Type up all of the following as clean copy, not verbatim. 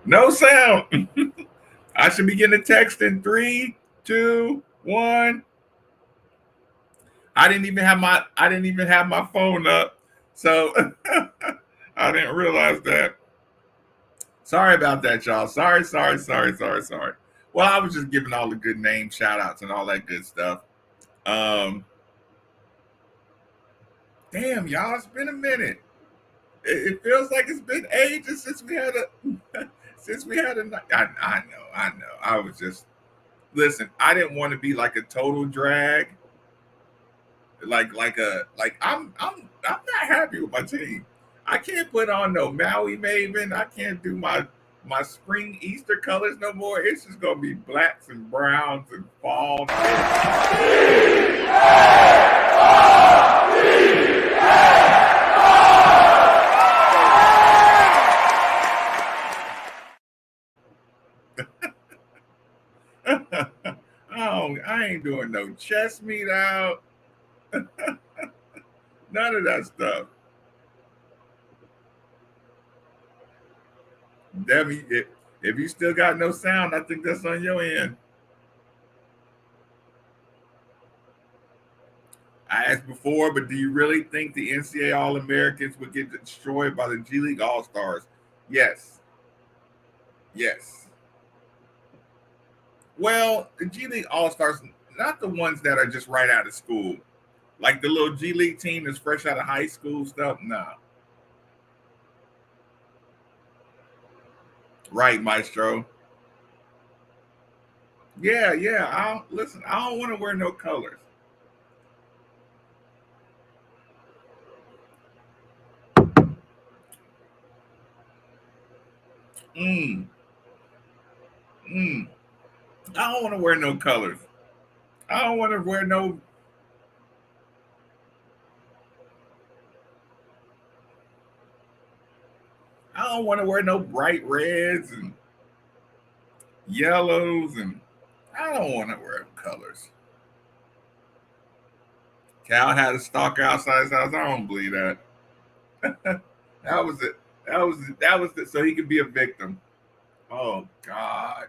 No sound. I should be getting a text in three, two, one. I didn't even have my phone up. So I didn't realize that. Sorry about that, y'all. Sorry. Well, I was just giving all the good name shout outs and all that good stuff. Um Damn, y'all, it's been a minute. It feels like it's been ages since we had a since we had a I know. I was just listen, I didn't want to be like a total drag. I'm not happy with my team. I can't put on no Maui Maven. I can't do my spring Easter colors no more. It's just gonna be blacks and browns and fall. Oh, I ain't doing no chest meat out. None of that stuff. Debbie, if you still got no sound, I think that's on your end. I asked before, but do you really think the NCAA All Americans would get destroyed by the G League All Stars? Yes. Yes. Well, the G League All Stars, not the ones that are just right out of school. Like the little G League team that's fresh out of high school stuff. Nah. Right, Maestro. Yeah. I don't listen, I don't want to wear no colors. Mm. Mm. I don't want to wear no colors. I don't want to wear no I don't want to wear no bright reds and yellows and I don't want to wear colors. Cal had a stalker outside his house. I don't believe that. That was it. That was it. So he could be a victim. Oh God.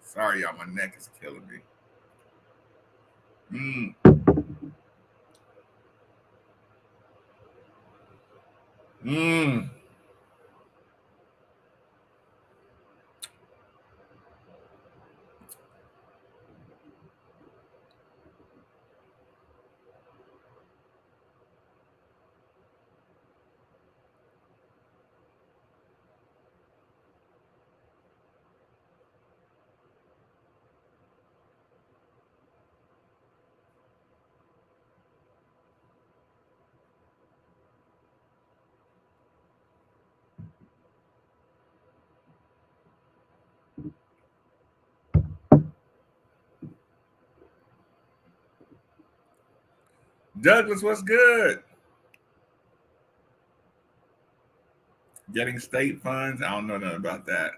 Sorry, y'all. My neck is killing me. Mm, mm. Douglas, what's good? Getting state funds? I don't know nothing about that.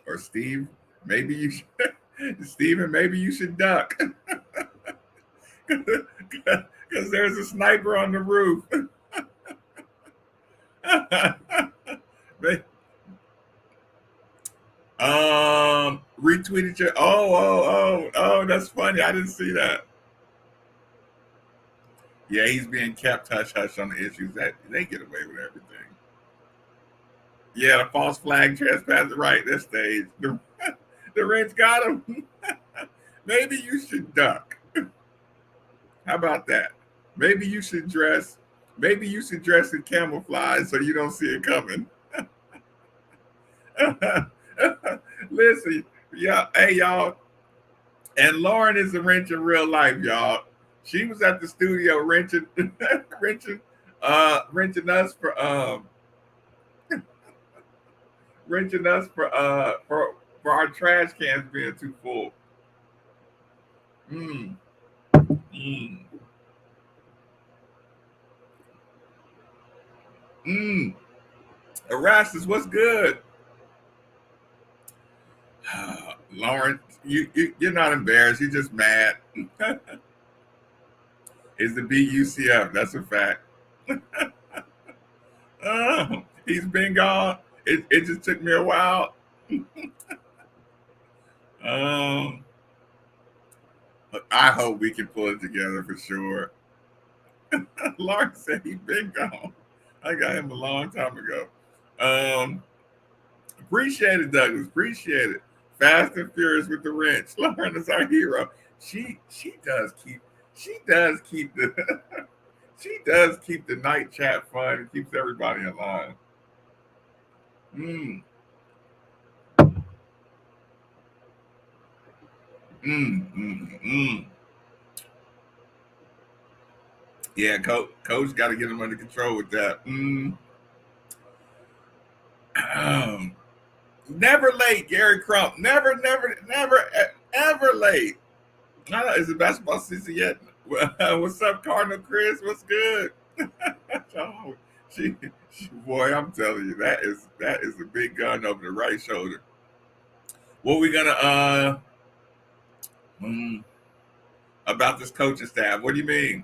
Or Steve, maybe you should, Steven, maybe you should duck. Because there's a sniper on the roof. Retweeted your. Oh, that's funny. I didn't see that. Yeah, he's being kept hush hush on the issues that they get away with everything. Yeah, the false flag trespass, right? This stage, the Reds got him. Maybe you should duck. How about that? Maybe you should dress. Maybe you should dress in camouflage so you don't see it coming. Listen, yeah, hey y'all, and Lauren is a wrench in real life, y'all. She was at the studio wrenching, wrenching us wrenching us for our trash cans being too full. Mm, mm, mm. Erastus, what's good? Lauren, you're not embarrassed. You're just mad. Is to beat UCF. That's a fact. He's been gone. It just took me a while. Um, I hope we can pull it together for sure. Lark said he's been gone. I got him a long time ago. Um, Appreciate it, Douglas. Appreciate it. Fast and Furious with the wrench. Lauren is our hero. She does keep she does keep the she does keep the night chat fun and keeps everybody in line. Mm, mm. Yeah, coach got to get him under control with that. Um, Never late, Gary Crump. Ever late. I don't know, is it basketball season yet? What's up, Cardinal Chris? What's good? Oh, boy, I'm telling you, that is a big gun over the right shoulder. What we gonna mm, about this coaching staff? What do you mean?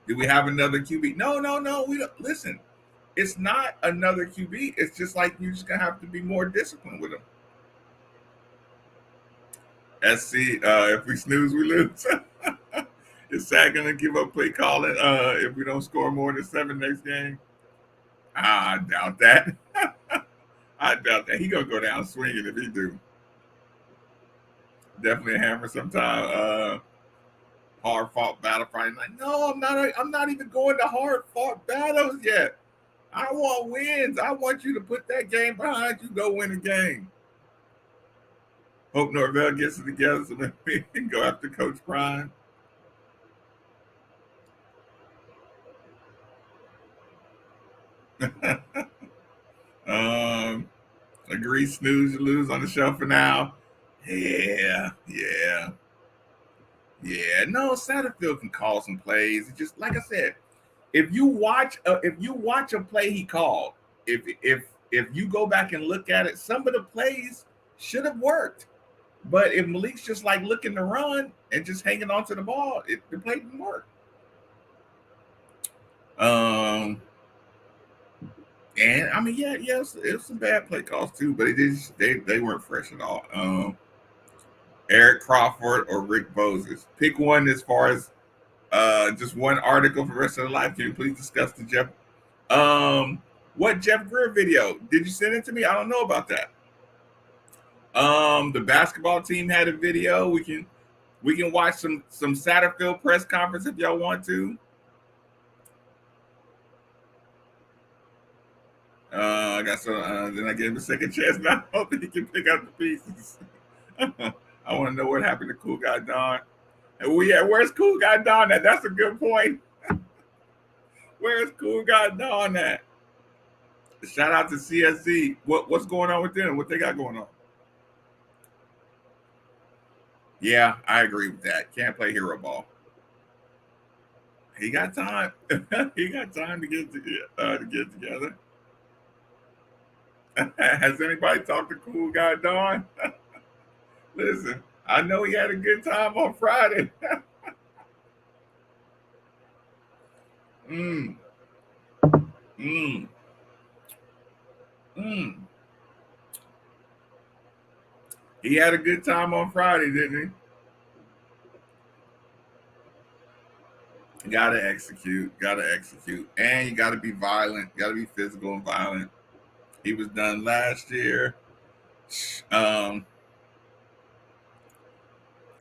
Do we have another QB? No, no, no. We don't listen. It's not another QB. It's just like you're just gonna have to be more disciplined with them. SC, if we snooze, we lose. Is Sack gonna give up play calling if we don't score more than 7 next game? I doubt that. I doubt that. He gonna go down swinging if he do. Definitely a hammer sometime. Hard fought battle Friday night. No, I'm not. I'm not even going to hard fought battles yet. I want wins. I want you to put that game behind you. Go win a game. Hope Norvell gets it together so that we can go after Coach Prime. um, Agree, snooze, you lose on the show for now. Yeah. No, Satterfield can call some plays. It's just like I said, if you watch a play he called, if you go back and look at it, some of the plays should have worked. But if Malik's just like looking to run and just hanging on to the ball, the play didn't work. Um, and I mean, yeah, it was some bad play calls too, but they weren't fresh at all. Eric Crawford or Rick Bozes. Pick one as far as just one article for the rest of the life. Can you please discuss the Jeff? What Jeff Greer video? Did you send it to me? I don't know about that. The basketball team had a video. We can watch some Satterfield press conference if y'all want to. I got some. Then I gave him a second chance. Now I hope he can pick up the pieces. I want to know what happened to Cool Guy Don. And where's Cool Guy Don at? That's a good point. Where's Cool Guy Don at? Shout out to CSZ. What's going on with them? What they got going on? Yeah, I agree with that. Can't play hero ball. He got time. He got time to get together. Has anybody talked to Cool Guy Don? Listen, I know he had a good time on Friday. mm, mm, mm. He had a good time on Friday, didn't he? Gotta execute. Gotta execute. And you gotta be violent. Gotta be physical and violent. He was done last year. Um,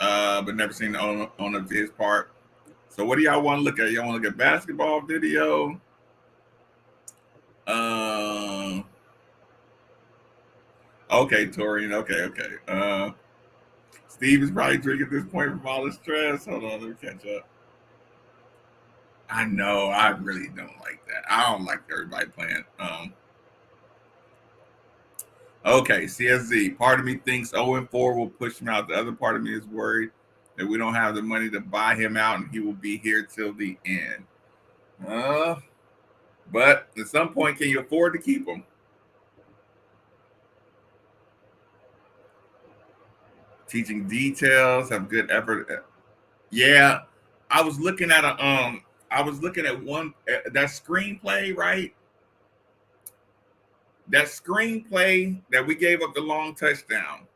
but never seen the on up to his part. So what do y'all want to look at? Y'all want to look at basketball video? Um, okay, Torian. Okay. Steve is probably drinking at this point from all the stress. Hold on, let me catch up. I know. I really don't like that. I don't like everybody playing. Okay, CSZ. Part of me thinks 0-4 will push him out. The other part of me is worried that we don't have the money to buy him out and he will be here till the end. But at some point, can you afford to keep him? Teaching details, have good effort. Yeah, I was looking at I was looking at that screenplay, right? That screenplay that we gave up the long touchdown.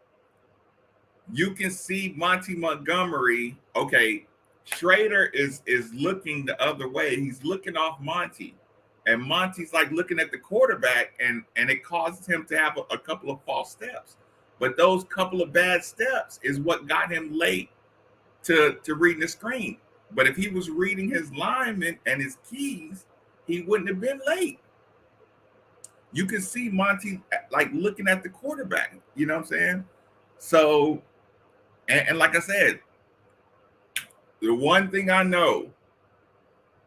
You can see Monty Montgomery. Okay, Schrader is looking the other way. He's looking off Monty, and Monty's like looking at the quarterback, and it causes him to have a couple of false steps. But those couple of bad steps is what got him late to reading the screen. But if he was reading his linemen and his keys, he wouldn't have been late. You can see Monty like looking at the quarterback. You know what I'm saying? So, and like I said, the one thing I know,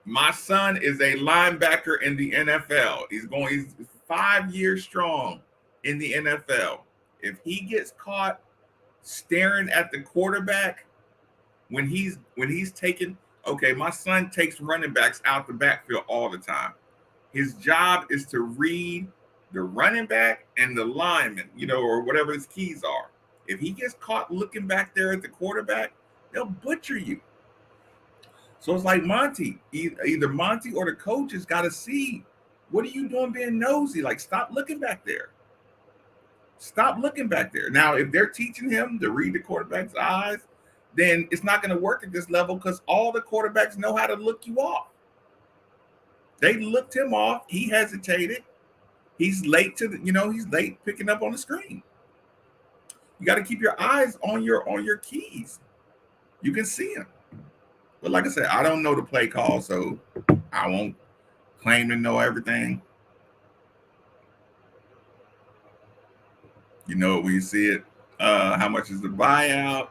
my son is a linebacker in the NFL. He's 5 years strong in the NFL. If he gets caught staring at the quarterback when he's taking, okay, my son takes running backs out the backfield all the time. His job is to read the running back and the lineman, or whatever his keys are. If he gets caught looking back there at the quarterback, they'll butcher you. So it's like Monty, either Monty or the coaches got to see, what are you doing being nosy? Like, stop looking back there. Stop looking back there. Now, if they're teaching him to read the quarterback's eyes, then it's not going to work at this level because all the quarterbacks know how to look you off. They looked him off. He hesitated. He's late he's late picking up on the screen. You got to keep your eyes on your keys. You can see him. But like I said, I don't know the play call, so I won't claim to know everything. When you see it, how much is the buyout?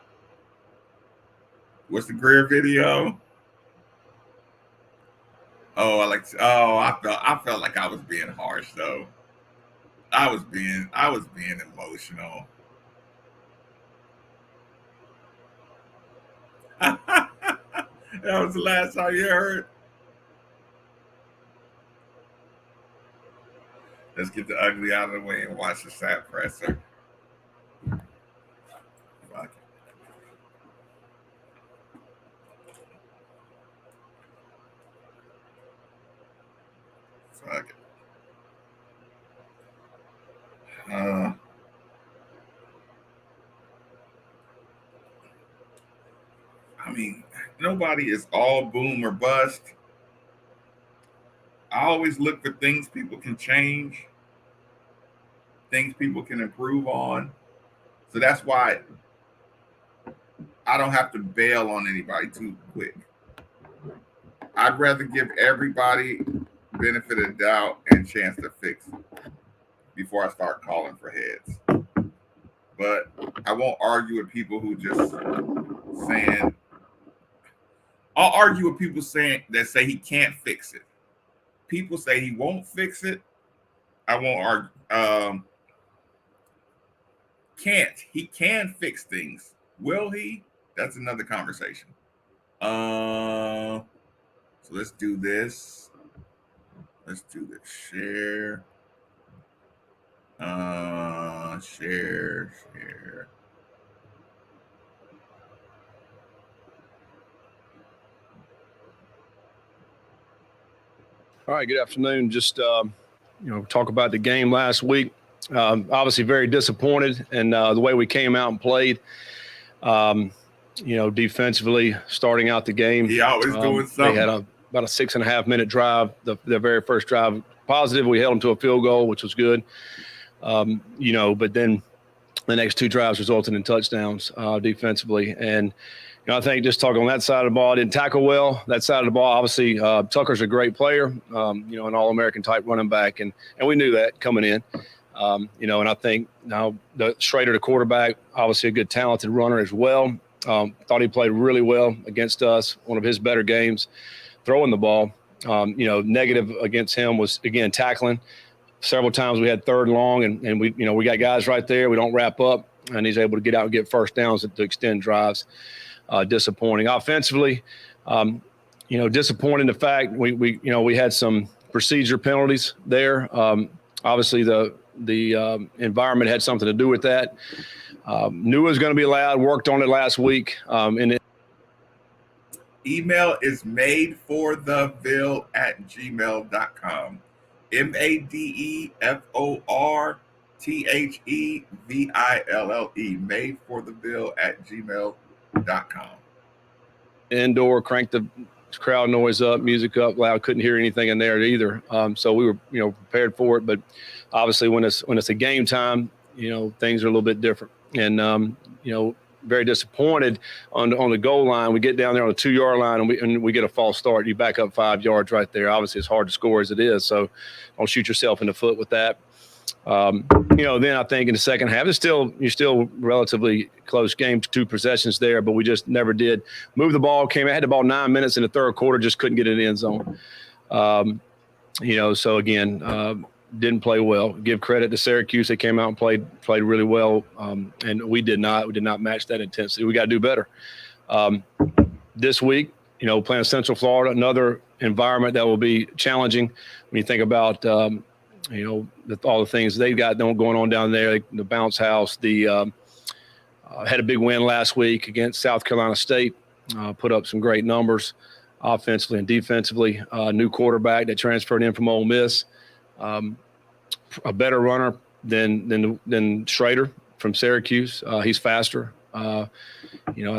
What's the Greer video? I felt like I was being harsh though. I was being emotional. That was the last time you heard. Let's get the ugly out of the way and watch the stat presser. Fuck it. Fuck it. I mean, nobody is all boom or bust. I always look for things people can change, things people can improve on. So that's why I don't have to bail on anybody too quick. I'd rather give everybody benefit of doubt and chance to fix it before I start calling for heads. But I won't argue with people who just saying, I'll argue with people that say he can't fix it. People say he won't fix it. I won't argue. Can't. He can fix things. Will he? That's another conversation. So let's do this. Let's do this. Share. Share. All right, good afternoon. Just, talk about the game last week. Obviously very disappointed in the way we came out and played. Defensively starting out the game. He always doing something. They had about a 6.5 minute drive, the very first drive. Positive, we held them to a field goal, which was good. But then the next two drives resulted in touchdowns defensively. And I think just talking on that side of the ball, I didn't tackle well. That side of the ball, obviously, Tucker's a great player, an All-American type running back, and we knew that coming in. And I think now the Schrader, the quarterback, obviously a good talented runner as well. Thought he played really well against us, one of his better games, throwing the ball. Negative against him was, again, tackling. Several times we had third and long, and we got guys right there. We don't wrap up, and he's able to get out and get first downs to extend drives. Disappointing offensively. Disappointing in the fact we had some procedure penalties there. Obviously the environment had something to do with that. Knew it was going to be allowed. Worked on it last week. Email is madefortheville@gmail.com. MadeForTheVille, madefortheville@gmail.com. Indoor, crank the crowd noise up, music up loud. Couldn't hear anything in there either. So we were, prepared for it. But obviously, when it's a game time, things are a little bit different. And very disappointed on the goal line. We get down there on the 2-yard line and we get a false start. You back up 5 yards right there. Obviously, it's hard to score as it is. So don't shoot yourself in the foot with that. Then I think in the second half, you're still relatively close game, 2 possessions there, but we just never did move the ball. Had the ball 9 minutes in the third quarter, just couldn't get it in the end zone. So again, didn't play well. Give credit to Syracuse. They came out and played really well. And we did not match that intensity. We got to do better. This week, playing Central Florida, another environment that will be challenging when you think about, all the things they've got going on down there, the bounce house, had a big win last week against South Carolina State, put up some great numbers offensively and defensively. New quarterback that transferred in from Ole Miss, a better runner than Schrader from Syracuse. He's faster. I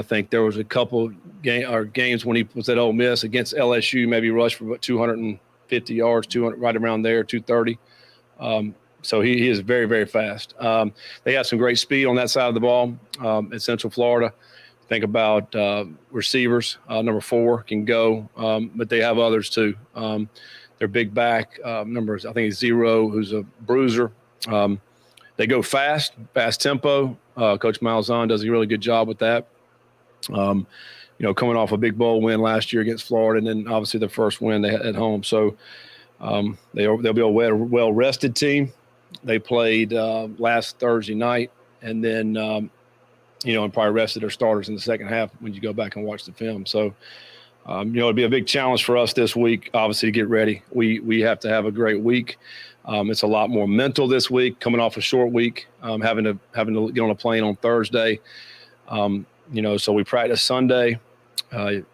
think there was a couple games when he was at Ole Miss against LSU, maybe rushed for about 250 yards, 200 right around there, 230. So he is very, very fast. They have some great speed on that side of the ball at Central Florida. Think about receivers. Number 4 can go, but they have others too. Their big back numbers, I think it's 0, who's a bruiser. They go fast tempo. Coach Malzahn does a really good job with that. Coming off a big bowl win last year against Florida, and then obviously the first win they had at home. So they'll be a well-rested team. They played last Thursday night, and then and probably rested their starters in the second half when you go back and watch the film. So it'll be a big challenge for us this week, obviously, to get ready. We have to have a great week. It's a lot more mental this week, coming off a short week, having to get on a plane on Thursday. So we practice Sunday.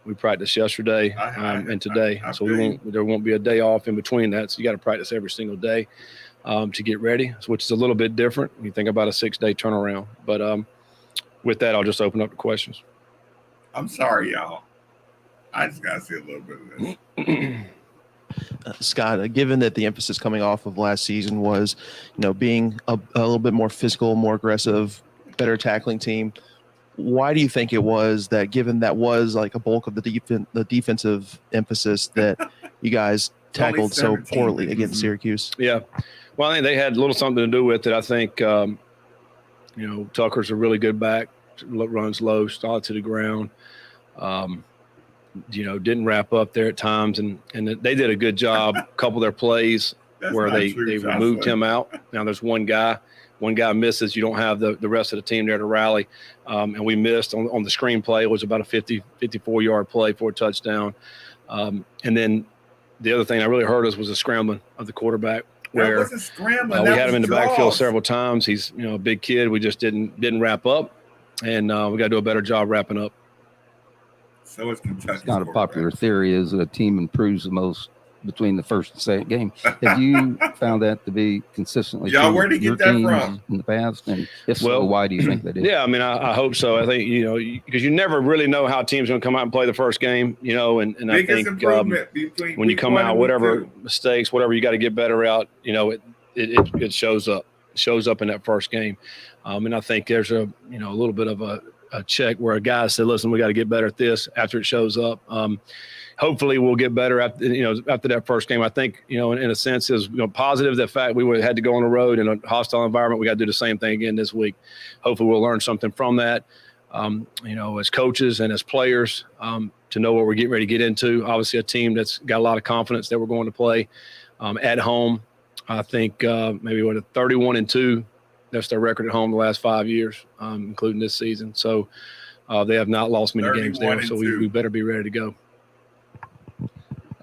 We practiced yesterday and today. So there won't be a day off in between that. So you got to practice every single day to get ready, which is a little bit different when you think about a 6-day turnaround. But with that, I'll just open up the questions. I'm sorry, y'all. I just got to see a little bit of this. Scott, given that the emphasis coming off of last season was, being a little bit more physical, more aggressive, better tackling team, why do you think it was that, given that was like a bulk of the defensive emphasis, that you guys tackled so poorly against Syracuse? Yeah. Well, I think they had a little something to do with it. I think, Tucker's a really good back, runs low, solid to the ground. Didn't wrap up there at times, and they did a good job. A couple of their plays where they removed him out. Now there's one guy misses. You don't have the rest of the team there to rally, and we missed on the screen play. It was about a 54-yard play for a touchdown. And then the other thing that really hurt us was the scrambling of the quarterback, where we had him in the backfield several times. He's a big kid. We just didn't wrap up, and we got to do a better job wrapping up. So it's Kentucky. It's not a popular theory is a team improves the most between the first and second game. Have you found that to be consistently true? Where did you get that from in the past? And if so, why do you think that is? Yeah, I mean, I hope so. I think, because you never really know how a team's going to come out and play the first game, and I think when you come out, whatever mistakes, whatever you got to get better out, it shows up. It shows up in that first game. And I think there's a little bit of a check where a guy said, listen, we got to get better at this after it shows up. Hopefully we'll get better after that first game. I think, in a sense is, positive, the fact we had to go on the road in a hostile environment. We got to do the same thing again this week. Hopefully we'll learn something from that, as coaches and as players, to know what we're getting ready to get into. Obviously a team that's got a lot of confidence that we're going to play at home. I think maybe 31-2. That's their record at home the last 5 years, including this season. So they have not lost many games there. So we better be ready to go.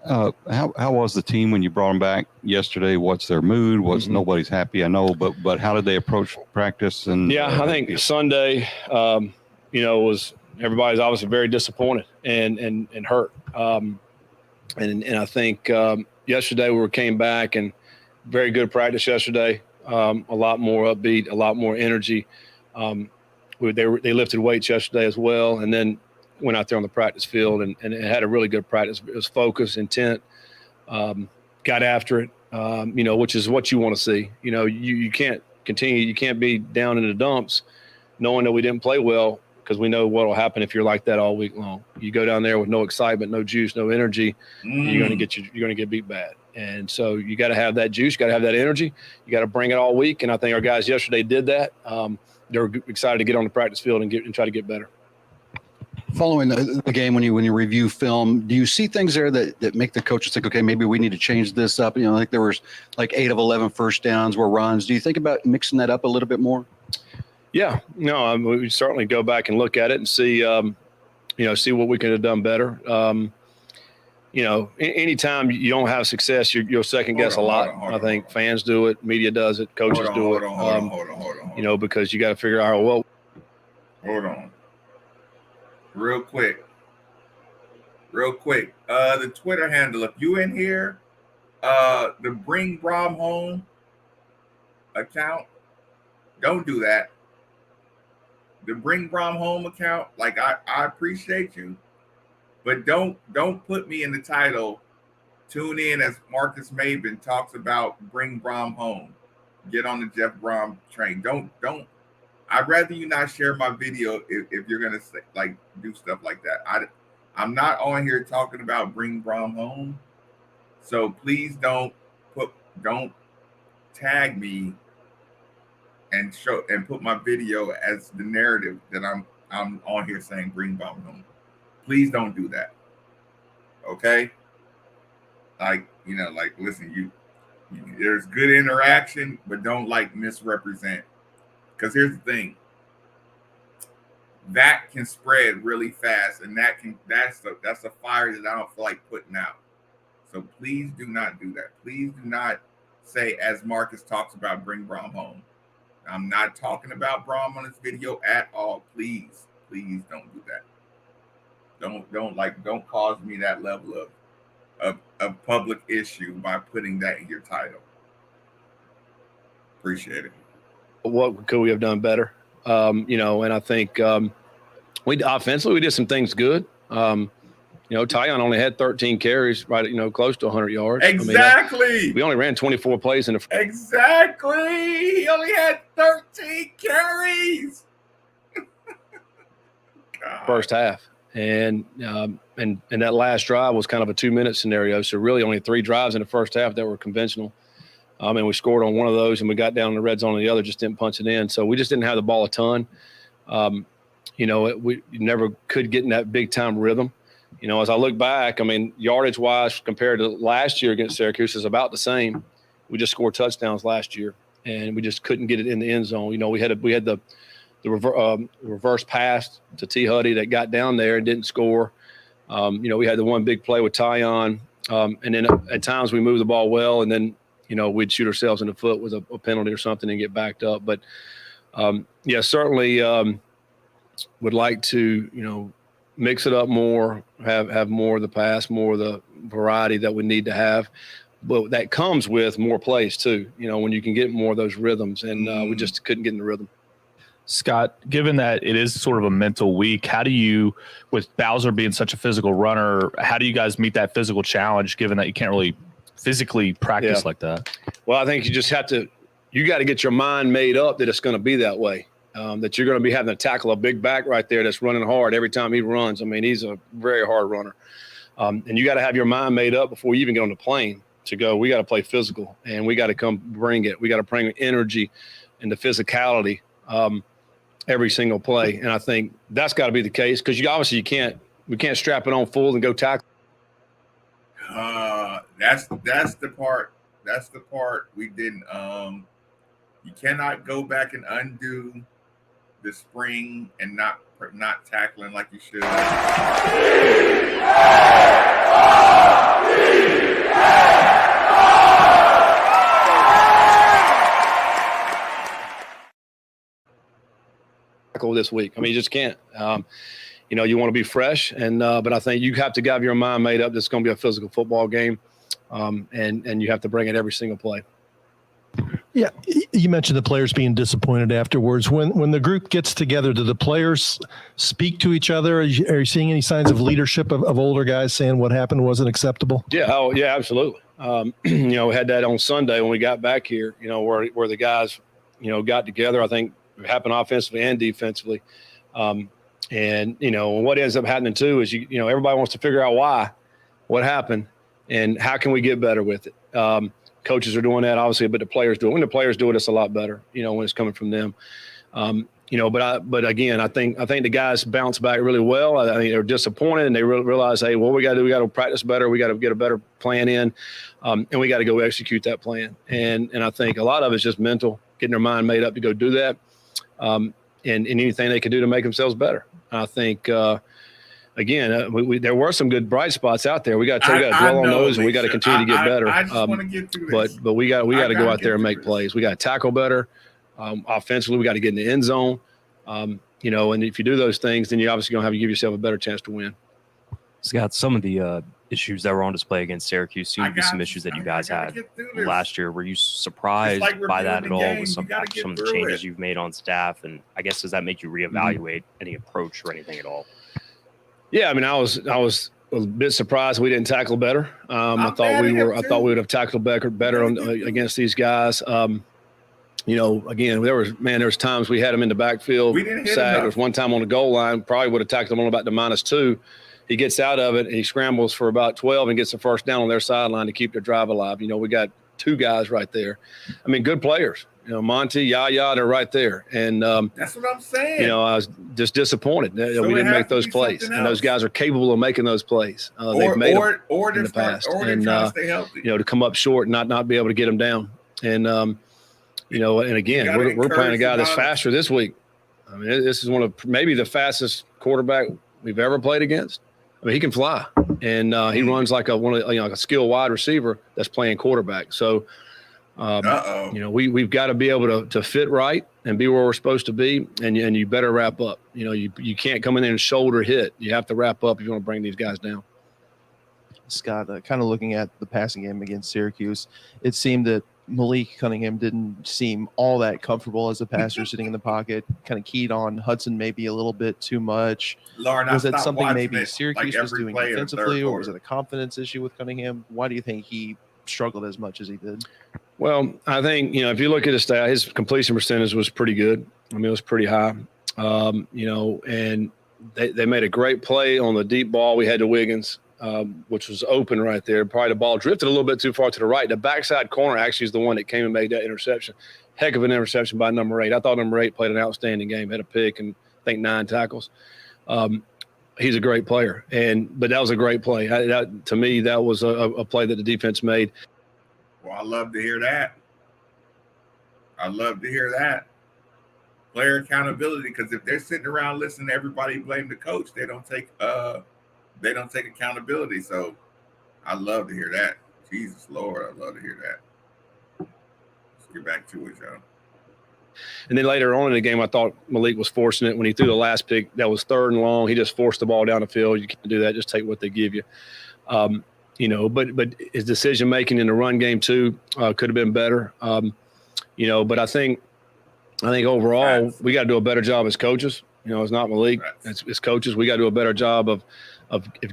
How was the team when you brought them back yesterday? What's their mood? Nobody's happy, I know, but how did they approach practice? And I think Sunday, was everybody's obviously very disappointed and hurt. And I think yesterday we came back and very good practice yesterday. A lot more upbeat, a lot more energy. They lifted weights yesterday as well, and then went out there on the practice field and it had a really good practice. It was focused, intent, got after it, which is what you want to see. You can't continue. You can't be down in the dumps knowing that we didn't play well, because we know what will happen if you're like that all week long. You go down there with no excitement, no juice, no energy, you're going to get beat bad. And so you got to have that juice, you got to have that energy, you got to bring it all week. And I think our guys yesterday did that. They're excited to get on the practice field and try to get better. Following the game, when you review film, do you see things there that make the coaches think, okay, maybe we need to change this up? Like there was like 8 of 11 first downs were runs. Do you think about mixing that up a little bit more? Yeah, no, we certainly go back and look at it and see, see what we could have done better. Anytime you don't have success, you'll second guess a lot. I think fans do it, media does it, coaches do it. Hold on. Because you got to figure out, well, hold on. Real quick. The Twitter handle, if you in here, the Bring Brom Home account, don't do that. The Bring Brom Home account, like I appreciate you, but don't put me in the title. Tune in as Marcus Maven talks about Bring Brom Home. Get on the Jeff Brom train. Don't. I'd rather you not share my video if you're gonna say, like, do stuff like that. I'm not on here talking about Bring Brom Home, so please don't tag me and put my video as the narrative that I'm on here saying Bring Brom Home. Please don't do that. Okay? Listen, there's good interaction, but don't misrepresent. Because here's the thing. That can spread really fast, and that's a fire that I don't feel like putting out. So please do not do that. Please do not say, as Marcus talks about, Bring Brom Home. I'm not talking about Brom on this video at all. Please don't do that. Don't cause me that level of public issue by putting that in your title. Appreciate it. What could we have done better? And I think we offensively we did some things good. Tyon only had 13 carries, right? Close to 100 yards. Exactly. We only ran 24 plays in the. Exactly. He only had 13 carries. First half, and that last drive was kind of a 2-minute scenario. So really, only 3 drives in the first half that were conventional. And we scored on one of those, and we got down in the red zone on the other, just didn't punch it in. So we just didn't have the ball a ton. We never could get in that big time rhythm. As I look back, yardage wise compared to last year against Syracuse is about the same. We just scored touchdowns last year, and we just couldn't get it in the end zone. We had the reverse pass to T. Huddy that got down there and didn't score. We had the one big play with Tyon, and then at times we moved the ball well, and then we'd shoot ourselves in the foot with a penalty or something and get backed up. But certainly would like to mix it up more, have more of the pass, more of the variety that we need to have. But that comes with more plays too, when you can get more of those rhythms, and we just couldn't get in the rhythm. Scott, given that it is sort of a mental week, how do you, with Bowser being such a physical runner, how do you guys meet that physical challenge, given that you can't really physically practice like that? Well, I think you just got to get your mind made up that it's going to be that way, that you're going to be having to tackle a big back right there that's running hard every time he runs. He's a very hard runner. And you got to have your mind made up before you even get on the plane to go, we got to play physical, and we got to come bring it. We got to bring energy and the physicality every single play. And I think that's got to be the case, because we can't strap it on full and go tackle. That's the part. That's the part we didn't. You cannot go back and undo the spring and not tackling like you should. tackle this week. I mean, you just can't. You want to be fresh, but I think you have to have your mind made up. This is going to be a physical football game, and you have to bring it every single play. Yeah, you mentioned the players being disappointed afterwards. When the group gets together, do the players speak to each other? Are you seeing any signs of leadership of older guys saying what happened wasn't acceptable? Yeah, yeah, absolutely. We had that on Sunday when we got back here. Where the guys, got together. I think it happened offensively and defensively. And what ends up happening too is everybody wants to figure out what happened, and how can we get better with it. Coaches are doing that, obviously, but the players do it. When the players do it, it's a lot better, when it's coming from them. But again, I think the guys bounce back really well. I think they're disappointed, and they realize, hey, what we got to do, we got to practice better. We got to get a better plan in, and we got to go execute that plan. And I think a lot of it's just mental, getting their mind made up to go do that, and anything they can do to make themselves better. I think. Again, there were some good bright spots out there. We got to dwell on those, and we got to continue to get better. I just want to get through this. But we got to go out there and make plays. We got to tackle better. Offensively, we got to get in the end zone. And if you do those things, then you're obviously going to have to give yourself a better chance to win. Scott, some of the issues that were on display against Syracuse seem to be some issues that you guys had last year. Were you surprised by that at all with some of the changes you've made on staff? And I guess, does that make you reevaluate any approach or anything at all? Yeah, I mean, I was a bit surprised we didn't tackle better. I thought we would have tackled better against these guys. Again, there was times we had them in the backfield. We didn't hit sack. enough. There was one time on the goal line, probably would have tackled them on about the -2. He gets out of it and he scrambles for about 12 and gets the first down on their sideline to keep their drive alive. We got two guys right there. I mean, good players. Monty, Yaya, they're right there. And that's what I'm saying. I was just disappointed that we didn't make those plays. And those guys are capable of making those plays. They've made them in the past. And to stay healthy. To come up short and not be able to get them down. And and again, we're playing a guy that's faster this week. I mean, this is one of maybe the fastest quarterback we've ever played against. I mean, he can fly, and he runs like a skilled wide receiver that's playing quarterback. So. We've got to be able to fit right and be where we're supposed to be, and you better wrap up. You can't come in there and shoulder hit. You have to wrap up if you want to bring these guys down. Scott, kind of looking at the passing game against Syracuse, it seemed that Malik Cunningham didn't seem all that comfortable as a passer sitting in the pocket, kind of keyed on Hudson maybe a little bit too much. Lauren, was it something maybe Syracuse was doing defensively, or was it a confidence issue with Cunningham? Why do you think he struggled as much as he did? Well, I think, if you look at his stat, his completion percentage was pretty good. I mean, it was pretty high, and they made a great play on the deep ball we had to Wiggins, which was open right there. Probably the ball drifted a little bit too far to the right. The backside corner actually is the one that came and made that interception. Heck of an interception by number 8. I thought number 8 played an outstanding game, had a pick and I think 9 tackles. He's a great player, but that was a great play. To me, that was a play that the defense made. Well, I love to hear that. Player accountability, because if they're sitting around listening to everybody blame the coach, they don't take accountability. So I love to hear that. Jesus Lord, I love to hear that. Let's get back to it, y'all. And then later on in the game, I thought Malik was forcing it when he threw the last pick. That was 3rd and long. He just forced the ball down the field. You can't do that. Just take what they give you. But his decision making in the run game too could have been better. But I think overall we got to do a better job as coaches. It's not Malik, it's coaches. We got to do a better job of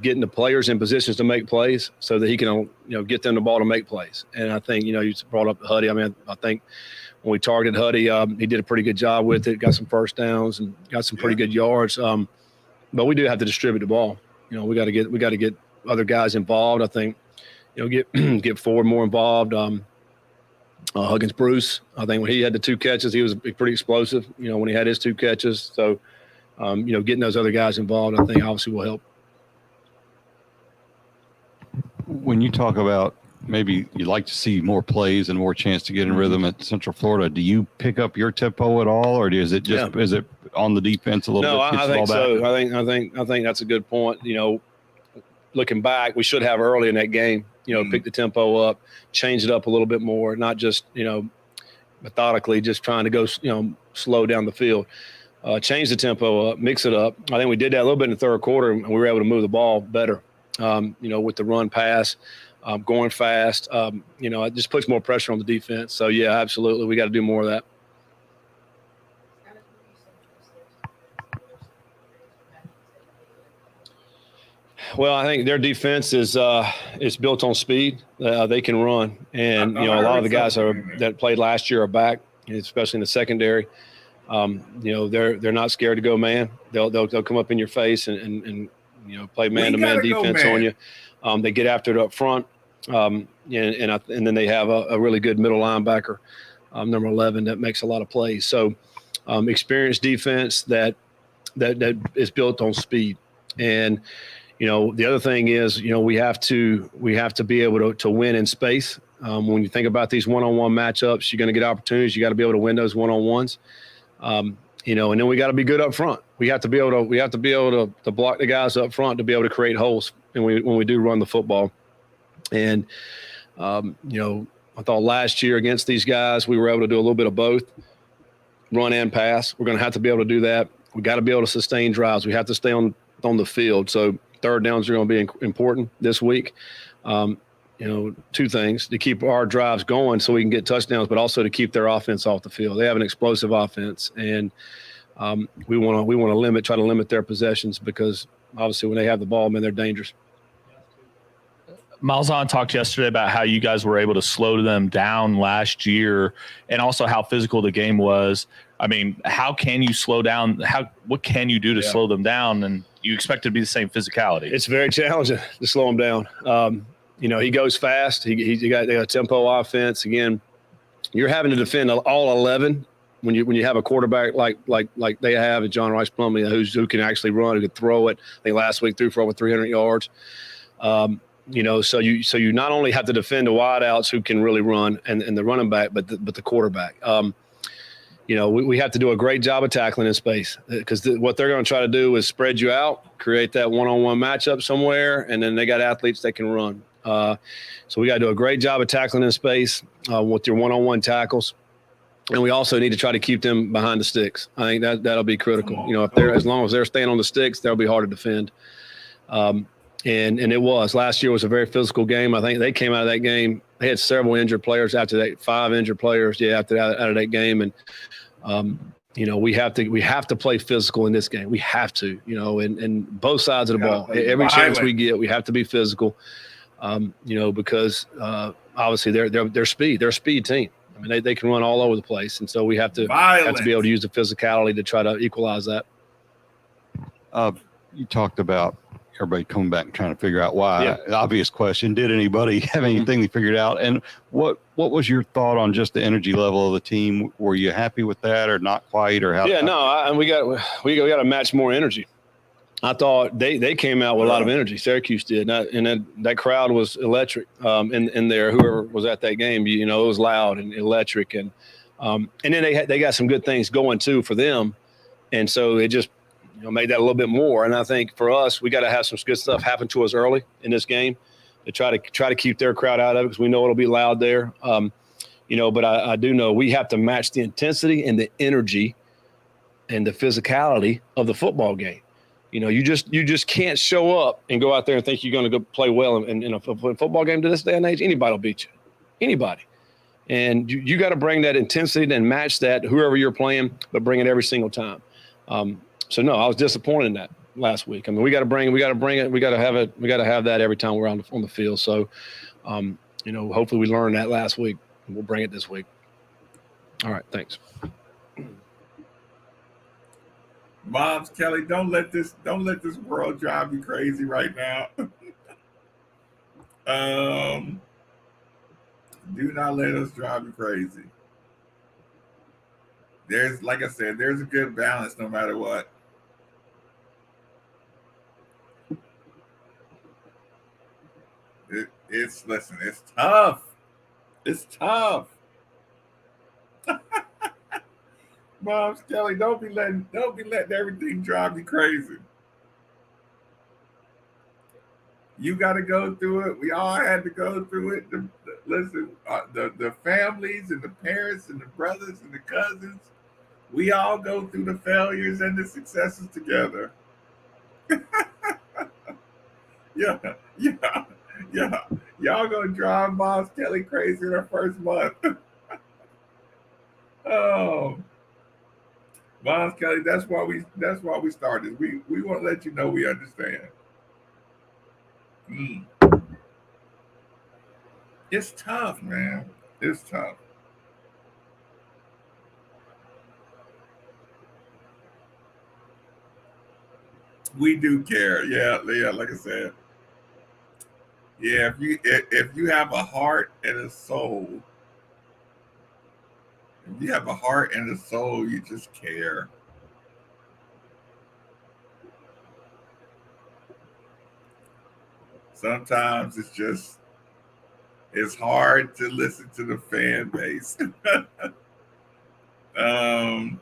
getting the players in positions to make plays so that he can get them the ball to make plays. And I think you brought up Huddy. I mean, I think when we targeted Huddy, he did a pretty good job with it. Got some first downs and got some pretty good yards. But we do have to distribute the ball. We got to get other guys involved. I think, get Ford more involved. Huggins Bruce, I think when he had the 2 catches, he was pretty explosive, when he had his 2 catches. So, getting those other guys involved, I think obviously will help. When you talk about maybe you'd like to see more plays and more chance to get in rhythm at Central Florida, do you pick up your tempo at all, or is it on the defense a little bit? No, I think so. I think that's a good point. Looking back, we should have early in that game, pick the tempo up, change it up a little bit more, not just, methodically just trying to go, slow down the field. change the tempo up, mix it up. I think we did that a little bit in the third quarter, and we were able to move the ball better, with the run pass, going fast. It just puts more pressure on the defense. So, yeah, absolutely. We got to do more of that. Well, I think their defense is built on speed. They can run, and a lot of the guys that played last year are back, especially in the secondary. They're not scared to go man. They'll come up in your face and play man-to-man defense on you. They get after it up front, and then they have a really good middle linebacker, number 11, that makes a lot of plays. So, experienced defense that is built on speed. And the other thing is, we have to be able to win in space. When you think about these one-on-one matchups, you're going to get opportunities. You got to be able to win those one-on-ones. And then we got to be good up front. We have to be able to block the guys up front to be able to create holes when we do run the football. And I thought last year against these guys, we were able to do a little bit of both, run and pass. We're going to have to be able to do that. We got to be able to sustain drives. We have to stay on the field. So third downs are going to be important this week. Two things: to keep our drives going so we can get touchdowns, but also to keep their offense off the field. They have an explosive offense, and we want to try to limit their possessions, because obviously when they have the ball, man, they're dangerous. Malzahn talked yesterday about how you guys were able to slow them down last year, and also how physical the game was. I mean, how can you slow down? What can you do to slow them down? And you expect it to be the same physicality. It's very challenging to slow him down. He goes fast. They got a tempo offense. Again, you're having to defend all 11 when you have a quarterback like they have at John Rice Plumlee, who can actually run, who can throw it. I think last week threw for over 300 yards. So you not only have to defend the wideouts who can really run and the running back, but the quarterback. We have to do a great job of tackling in space, because what they're going to try to do is spread you out, create that one-on-one matchup somewhere, and then they got athletes that can run. So we got to do a great job of tackling in space with your one-on-one tackles. And we also need to try to keep them behind the sticks. I think that'll be critical. As long as they're staying on the sticks, they'll be hard to defend. And it was. Last year was a very physical game. I think they came out of that game. They had several injured players after that, 5 injured players, out of that game. And, we have to play physical in this game. We have to, and both sides of the ball. Every chance we get, we have to be physical, because obviously they're a speed team. I mean, they can run all over the place. And so we have to be able to use the physicality to try to equalize that. You talked about everybody coming back and trying to figure out why. Yeah. Obvious question. Did anybody have anything they figured out? And what was your thought on just the energy level of the team? Were you happy with that, or not quite, or how? Yeah, we got to match more energy. I thought they came out with a lot of energy. Syracuse did, and that crowd was electric in there. Whoever was at that game, it was loud and electric, and then they got some good things going too for them, and so it just made that a little bit more. And I think for us, we got to have some good stuff happen to us early in this game to try to keep their crowd out of it, because we know it'll be loud there. But I do know we have to match the intensity and the energy and the physicality of the football game. You just can't show up and go out there and think you're going to go play well in a football game to this day and age. Anybody will beat you. Anybody. And you got to bring that intensity and match that whoever you're playing, but bring it every single time. So no, I was disappointed in that last week. I mean, we got to bring it. We got to have it. We got to have that every time we're on the field. So, hopefully we learned that last week, and we'll bring it this week. All right. Thanks. Moms, Kelly, don't let this world drive you crazy right now. Do not let us drive you crazy. Like I said, there's a good balance no matter what. It's tough. It's tough. Moms, Kelly, don't be letting everything drive you crazy. You got to go through it. We all had to go through it. The families and the parents and the brothers and the cousins We all go through the failures and the successes together. Yeah, yeah, yeah. Y'all gonna drive Boss Kelly crazy in her first month. Oh, Boss Kelly, that's why we started. We want to let you know we understand. Mm. It's tough, man. It's tough. We do care. Yeah, like I said. Yeah, if you have a heart and a soul, if you have a heart and a soul, you just care. Sometimes it's hard to listen to the fan base. um,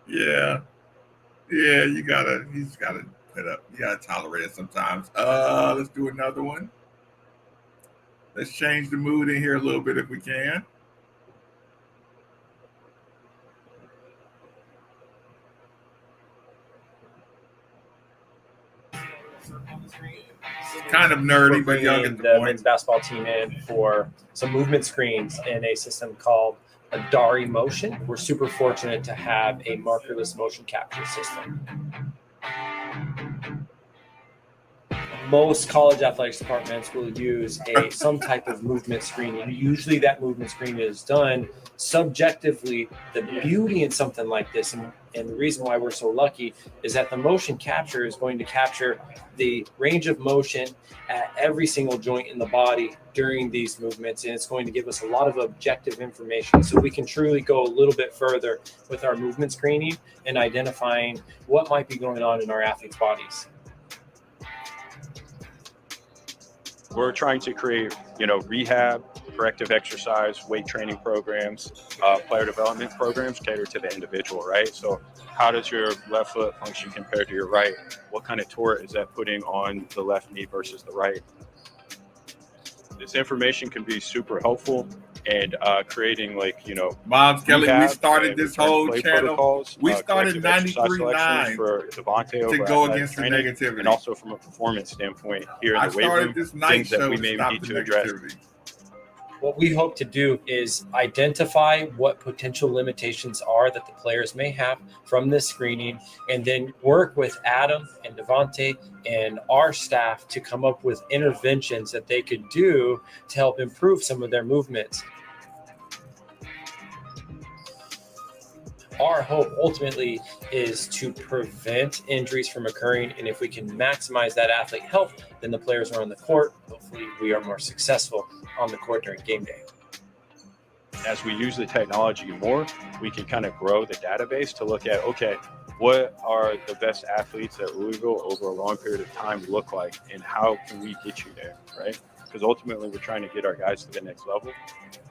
yeah, you just gotta put up. You gotta tolerate it sometimes. Let's do another one. Let's change the mood in here a little bit if we can. Kind of nerdy, but y'all get the point. Men's basketball team in for some movement screens in a system called Adari Motion. We're super fortunate to have a markerless motion capture system. Most college athletics departments will use some type of movement screening. Usually that movement screen is done subjectively. The beauty in something like this, and the reason why we're so lucky, is that the motion capture is going to capture the range of motion at every single joint in the body during these movements, and it's going to give us a lot of objective information so we can truly go a little bit further with our movement screening and identifying what might be going on in our athletes' bodies. We're trying to create, rehab, corrective exercise, weight training programs, player development programs catered to the individual, right? So how does your left foot function compared to your right? What kind of torque is that putting on the left knee versus the right? This information can be super helpful and creating Bob Kelly, we started this whole channel. We started 93.9 for Devontae to go against the negativity. And also from a performance standpoint here in the weight room, things that we may need to address. What we hope to do is identify what potential limitations are that the players may have from this screening, and then work with Adam and Devontae and our staff to come up with interventions that they could do to help improve some of their movements. Our hope ultimately is to prevent injuries from occurring, and if we can maximize that athlete health, then the players are on the court. Hopefully we are more successful on the court during game day. As we use the technology more, we can kind of grow the database to look at, okay, what are the best athletes at Louisville over a long period of time look like, and how can we get you there, right? Because ultimately we're trying to get our guys to the next level.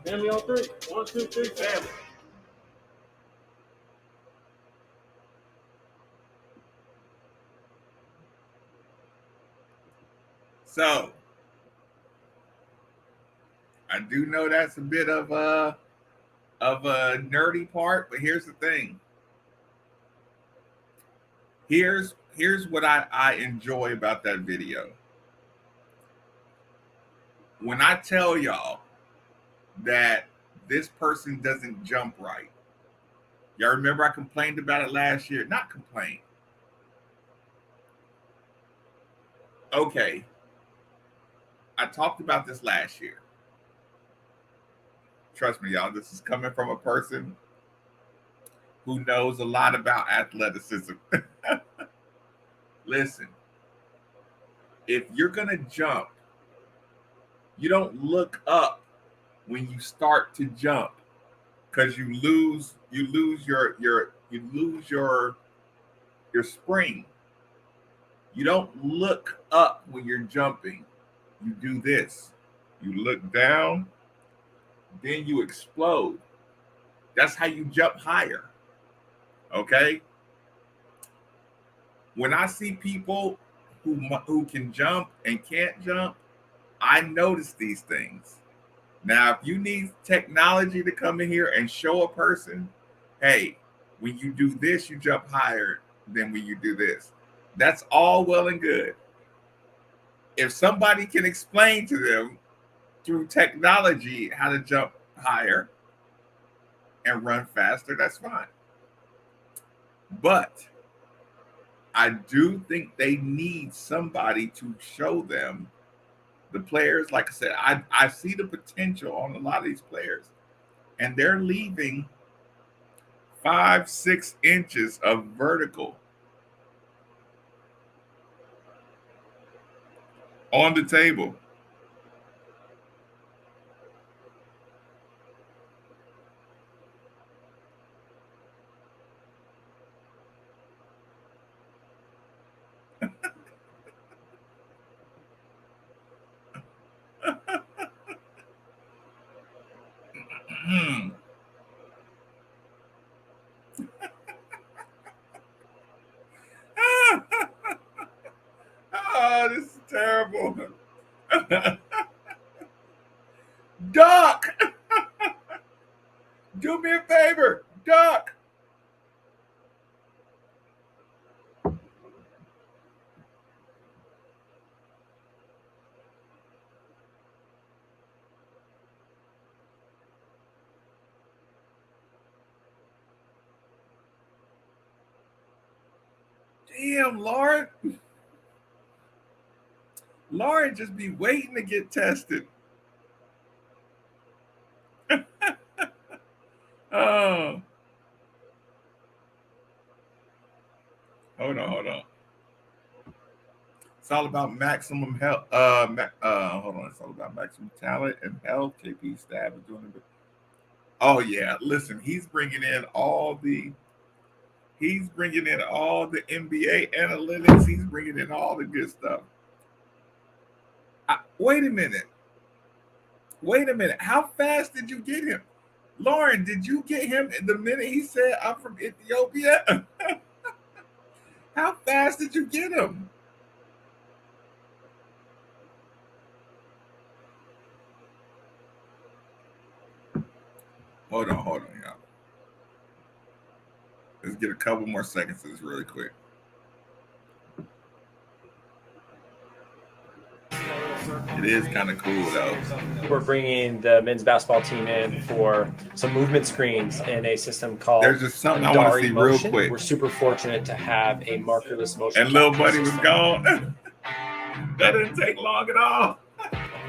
Family on three. 1, 2, 3, family. So I do know that's a bit of a nerdy part, but here's the thing. Here's what I enjoy about that video. When I tell y'all that this person doesn't jump right, y'all remember I complained about it last year? Not complained. Okay. I talked about this last year. Trust me, y'all, this is coming from a person who knows a lot about athleticism. Listen, if you're going to jump, you don't look up when you start to jump, because you lose your spring. You don't look up when you're jumping. You do this. You look down, then you explode. That's how you jump higher. Okay? When I see people who can jump and can't jump, I notice these things. Now, if you need technology to come in here and show a person, hey, when you do this, you jump higher than when you do this. That's all well and good. If somebody can explain to them through technology how to jump higher and run faster, that's fine. But I do think they need somebody to show them the players. Like I said, I see the potential on a lot of these players, and they're leaving 5-6 inches of vertical on the table. Oh, this is terrible. Doc, do me a favor, Doc. Damn, Lauren. Lauren just be waiting to get tested. Oh. Hold on. It's all about maximum health. Hold on. It's all about maximum talent and health. JP staff is doing it. Oh yeah. Listen, he's bringing in all the NBA analytics. He's bringing in all the good stuff. Wait a minute. How fast did you get him? Lauren, did you get him the minute he said, I'm from Ethiopia? How fast did you get him? Hold on, y'all. Let's get a couple more seconds of this really quick. It is kind of cool, though. We're bringing the men's basketball team in for some movement screens in a system called There's just something I want to see real quick. We're super fortunate to have a markerless motion. And little buddy was gone. That didn't take long at all.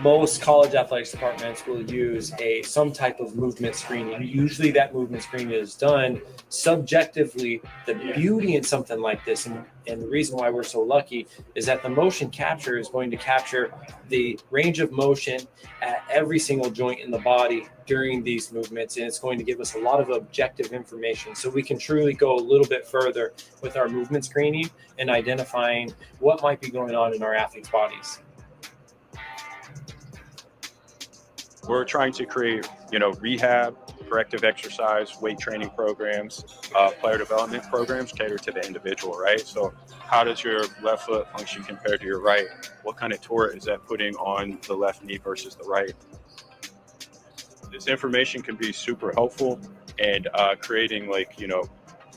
Most college athletics departments will use some type of movement screening. Usually that movement screen is done subjectively. The beauty in something like this, and the reason why we're so lucky, is that the motion capture is going to capture the range of motion at every single joint in the body during these movements, and it's going to give us a lot of objective information. So we can truly go a little bit further with our movement screening and identifying what might be going on in our athletes' bodies. We're trying to create, rehab, corrective exercise, weight training programs, player development programs cater to the individual, right? So how does your left foot function compared to your right? What kind of torque is that putting on the left knee versus the right? This information can be super helpful and creating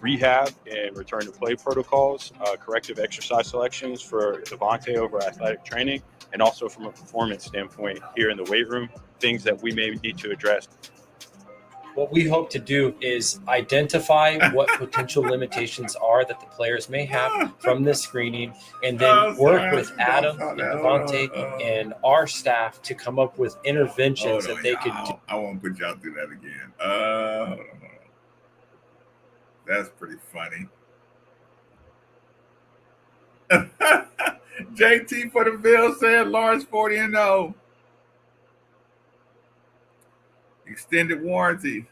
rehab and return to play protocols, corrective exercise selections for Devontae over athletic training, and also from a performance standpoint here in the weight room, things that we may need to address. What we hope to do is identify what potential limitations are that the players may have from this screening, and then work with Adam and Devontae and our staff to come up with interventions that they could do. I won't put y'all through that again. Hold on. That's pretty funny. JT for the Ville said Lawrence 40-0. Extended warranty.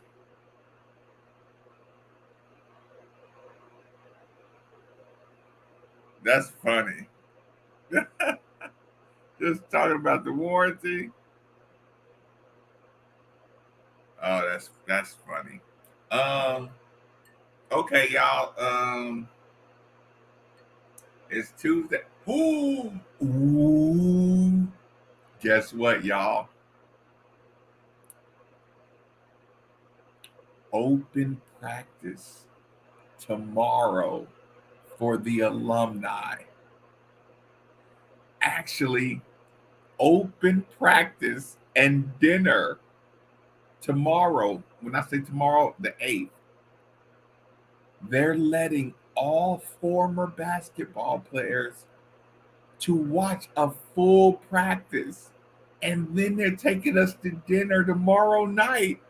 That's funny. Just talking about the warranty. Oh, that's funny. Okay, y'all. It's Tuesday. Ooh. Guess what, y'all? open practice tomorrow for the alumni. Actually, open practice and dinner tomorrow. When I say tomorrow, the 8th, they're letting all former basketball players to watch a full practice. And then they're taking us to dinner tomorrow night.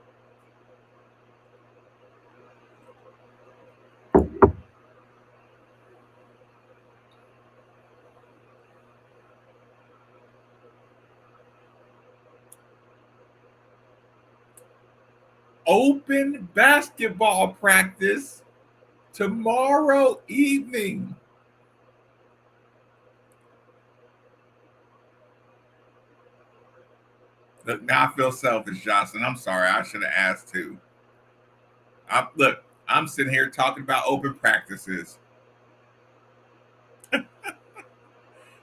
Open basketball practice tomorrow evening. Look, now I feel selfish, Jocelyn. I'm sorry. I should have asked too. Look, I'm sitting here talking about open practices.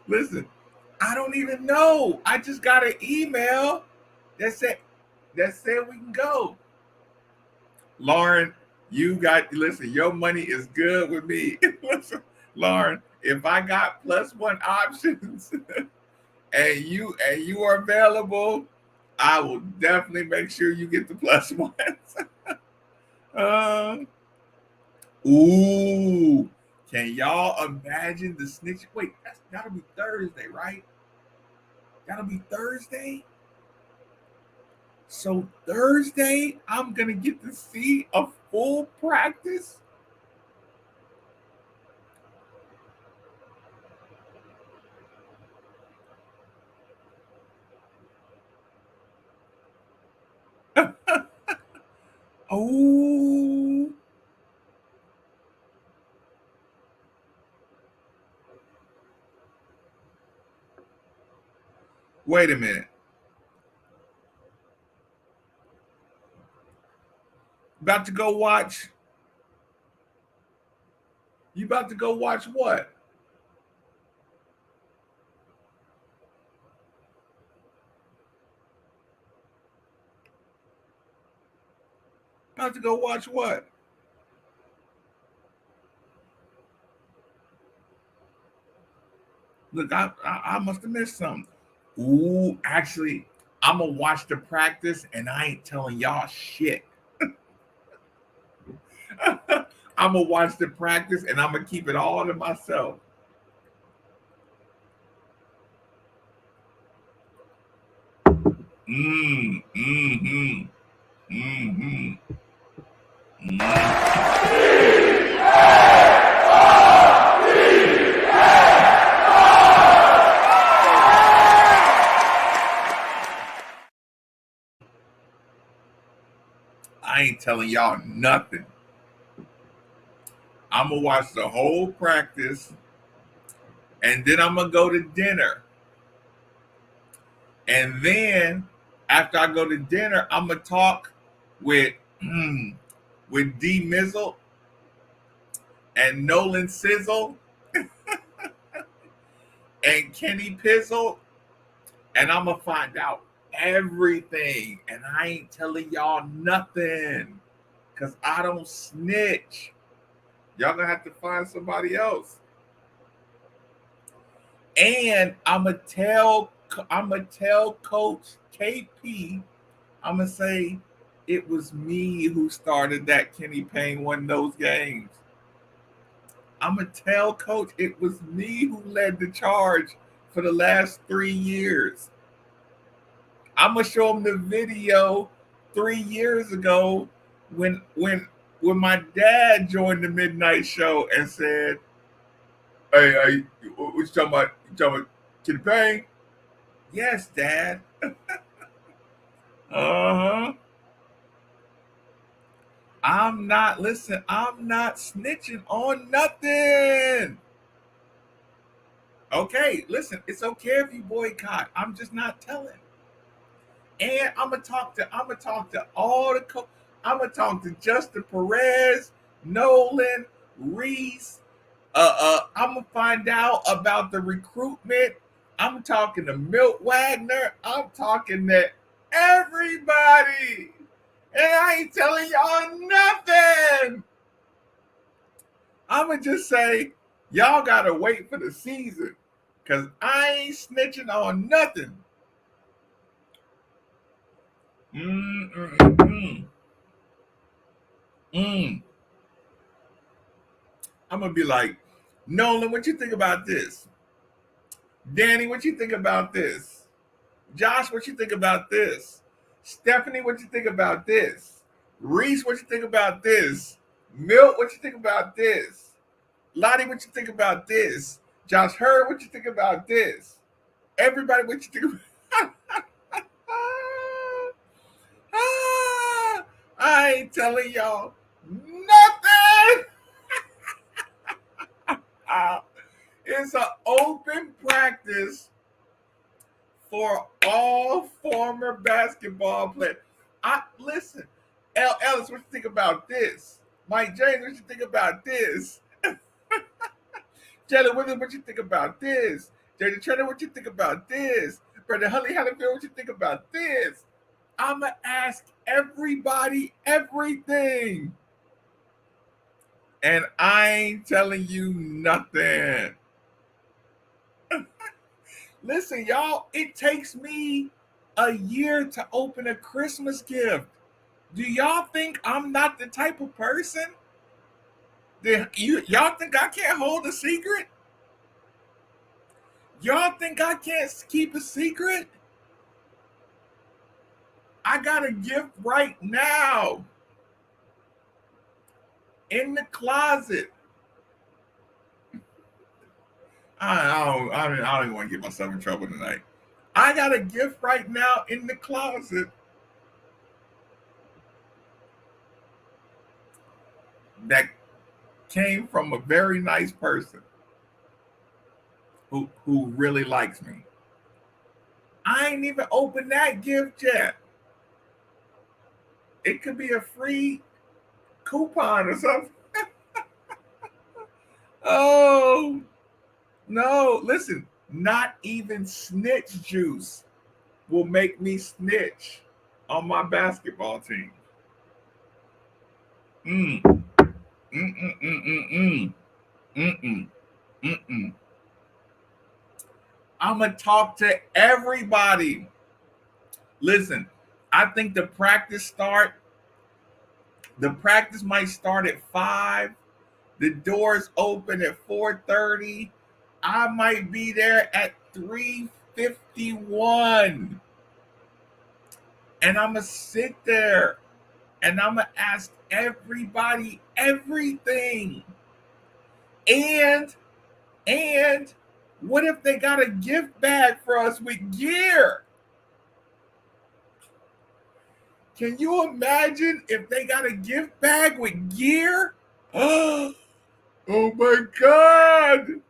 Listen, I don't even know. I just got an email that said we can go. Lauren, listen, your money is good with me. Listen, Lauren, if I got +1 options and you are available, I will definitely make sure you get the +1s. Ooh, can y'all imagine the snitch? Wait, that'll be Thursday, right? That'll be Thursday. So Thursday, I'm gonna get to see a full practice. Oh. Wait a minute. About to go watch? You about to go watch what? About to go watch what? Look, I must have missed something. Ooh, actually, I'm gonna watch the practice and I ain't telling y'all shit. I'm gonna watch the practice and I'm gonna keep it all to myself. Mm-hmm. I ain't telling y'all nothing. I'm gonna watch the whole practice and then I'm gonna go to dinner. And then after I go to dinner, I'm gonna talk with D Mizzle and Nolan Sizzle and Kenny Pizzle, and I'm gonna find out everything. And I ain't telling y'all nothing because I don't snitch. Y'all gonna have to find somebody else. And I'm gonna tell Coach KP, I'm gonna say it was me who started that Kenny Payne won those games. I'm gonna tell Coach it was me who led the charge for the last 3 years. I'm gonna show him the video 3 years ago when my dad joined the midnight show and said, "Hey, what you talking about? You talking about Kenny Payne?" Yes, Dad. Uh-huh. I'm not snitching on nothing. Okay, listen, it's okay if you boycott. I'm just not telling. And I'm gonna talk to all the I'm gonna talk to Justin Perez, Nolan, Reese. I'm gonna find out about the recruitment. I'm talking to Milt Wagner. I'm talking to everybody. And I ain't telling y'all nothing. I'm going to just say, y'all got to wait for the season. Because I ain't snitching on nothing. I'm going to be like, Nolan, what you think about this? Danny, what you think about this? Josh, what you think about this? Stephanie, what you think about this? Reese, what you think about this? Milt, what you think about this? Lottie, what you think about this? Josh Hurd, what you think about this? Everybody, what you think about I ain't telling y'all nothing. It's an open practice for all former basketball players. Listen, L. Ellis, what you think about this? Mike James, what you think about this? Jalen Williams, what you think about this? Jaden Turner, what you think about this? Brandon Huntley Haddonfield, what you think about this? I'ma ask everybody everything. And I ain't telling you nothing. Listen, y'all, it takes me a year to open a Christmas gift. Do y'all think I'm not the type of person? Y'all think I can't hold a secret? Y'all think I can't keep a secret? I got a gift right now in the closet. I don't even want to get myself in trouble tonight. I got a gift right now in the closet that came from a very nice person who really likes me. I ain't even opened that gift yet. It could be a free coupon or something. Oh, no. Listen, not even snitch juice will make me snitch on my basketball team. I'm going to talk to everybody. Listen, I think the practice might start at 5. The doors open at 4:30. I might be there at 3:51. And I'm going to sit there and I'm going to ask everybody everything. And what if they got a gift bag for us with gear? Can you imagine if they got a gift bag with gear? Oh my God.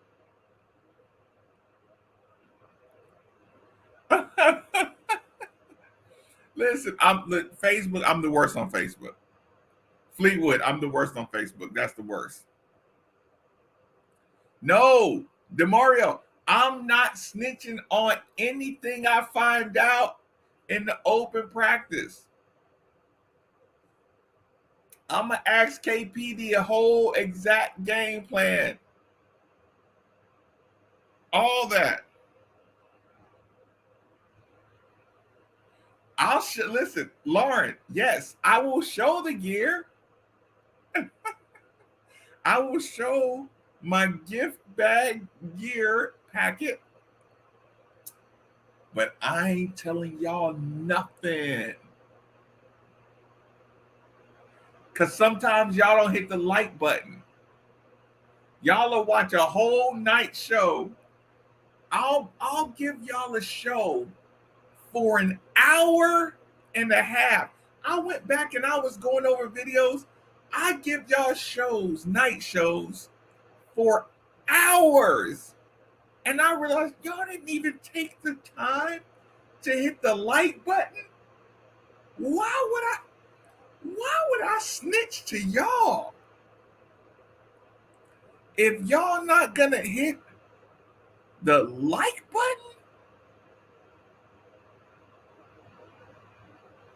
Listen, Facebook, I'm the worst on Facebook. Fleetwood, I'm the worst on Facebook. That's the worst. No, DeMario, I'm not snitching on anything I find out in the open practice. I'm going to ask KP the whole exact game plan. All that. Listen, Lauren, yes, I will show the gear. I will show my gift bag gear packet. But I ain't telling y'all nothing. Because sometimes y'all don't hit the like button. Y'all will watch a whole night show. I'll give y'all a show for an hour and a half. I went back and I was going over videos. I give y'all night shows, for hours. And I realized y'all didn't even take the time to hit the like button. Why would I snitch to y'all? If y'all not gonna hit the like button,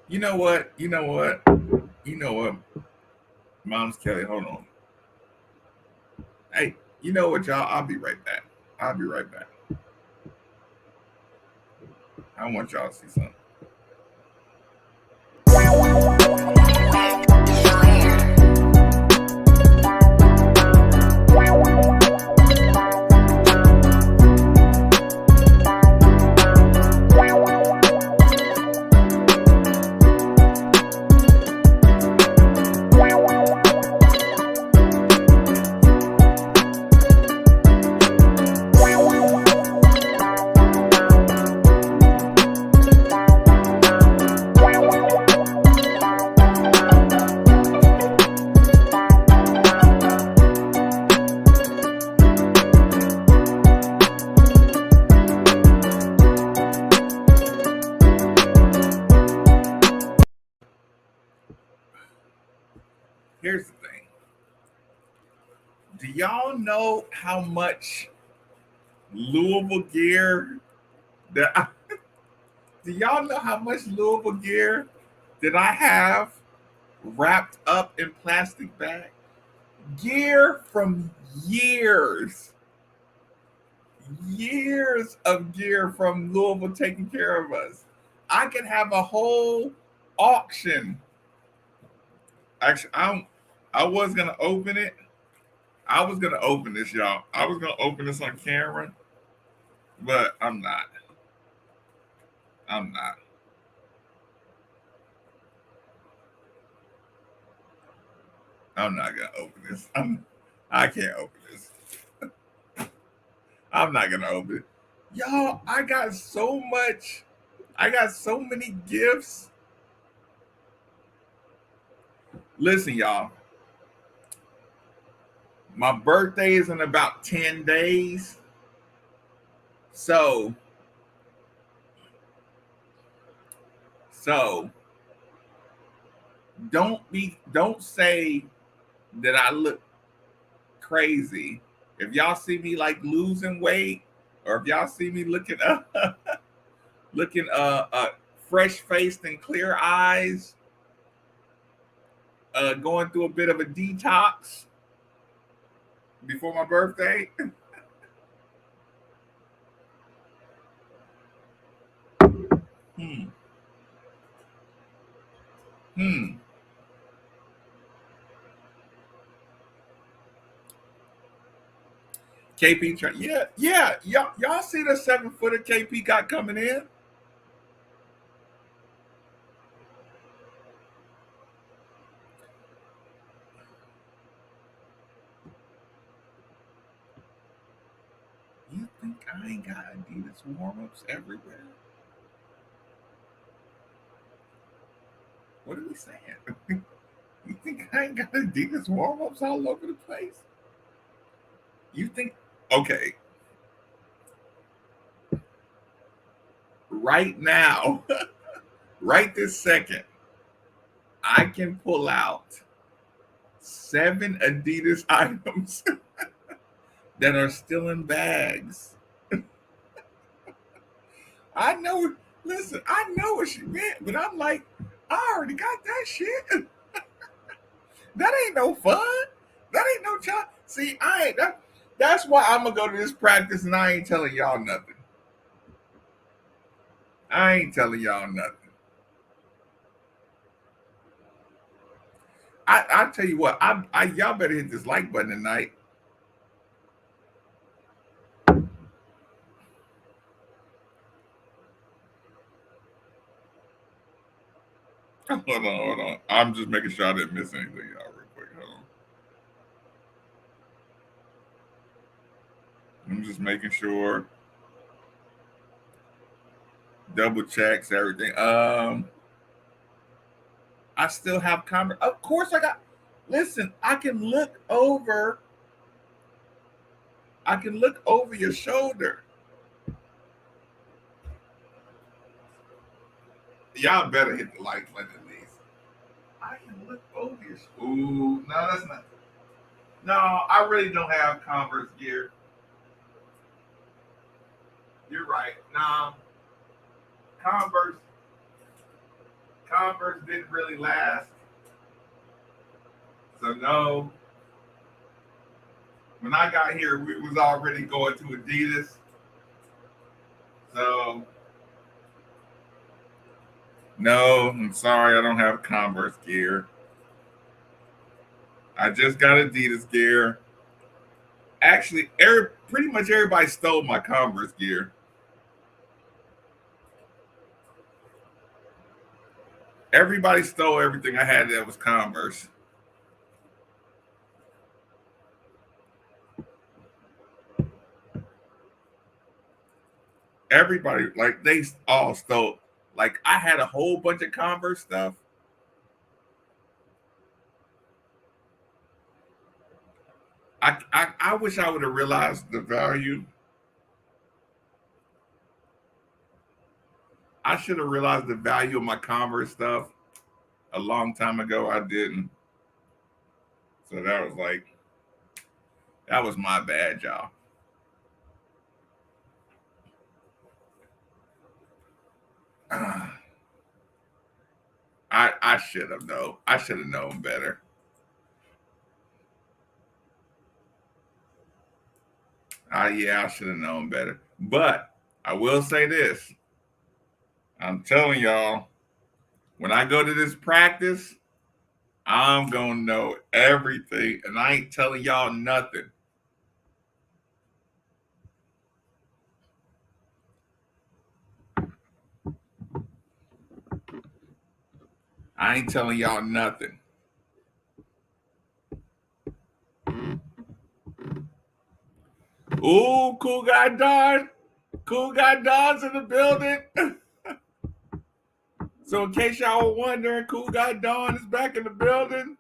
You know what? Moms Kelly, hold on. Hey, you know what, y'all? I'll be right back. I want y'all to see something. Here's the thing. Do y'all know how much Louisville gear that do y'all know how much Louisville gear that I have wrapped up in plastic bags? Gear from years of gear from Louisville taking care of us. I could have a whole auction. Actually, I was gonna open it. I was gonna open this, y'all. I was gonna open this on camera, but I'm not. I'm not gonna open this. I can't open this. I'm not gonna open it. Y'all, I got so many gifts. Listen, y'all. My birthday is in about 10 days. So don't say that I look crazy. If y'all see me like losing weight, or if y'all see me looking fresh faced and clear eyes, going through a bit of a detox before my birthday. KP, yeah. Y'all see the 7-footer KP got coming in? You think I ain't got Adidas warm-ups everywhere? What are we saying? You think I ain't got Adidas warm-ups all over the place? You think, okay. Right now, right this second, I can pull out 7 Adidas items that are still in bags. I know, listen, I know what she meant, but I'm like, I already got that shit. That ain't no fun. That ain't no child. See, that's why I'm gonna go to this practice and I ain't telling y'all nothing. I tell you what, y'all better hit this like button tonight. Hold on. I'm just making sure I didn't miss anything, y'all, real quick. Hold on. I'm just making sure. Double checks everything. I still have of course I got. Listen, I can look over your shoulder. Y'all better hit the like button at least. I can look over your shoulder. Ooh, no, that's not. No, I really don't have Converse gear. You're right. No, Converse Converse didn't really last. So no. When I got here, we was already going to Adidas. So no, I'm sorry, I don't have Converse gear. I just got Adidas gear. Actually, pretty much everybody stole my Converse gear. Everybody stole everything I had that was Converse. Everybody, like, they all stole. Like, I had a whole bunch of Converse stuff. I wish I would have realized the value. I should have realized the value of my Converse stuff a long time ago. I didn't. So that was my bad, y'all. I should have known. I should have known better. Yeah, I should have known better. But I will say this. I'm telling y'all, when I go to this practice, I'm going to know everything. And I ain't telling y'all nothing. I ain't telling y'all nothing. Ooh, cool guy Don. Cool guy Don's in the building. So in case y'all were wondering, cool guy Don is back in the building.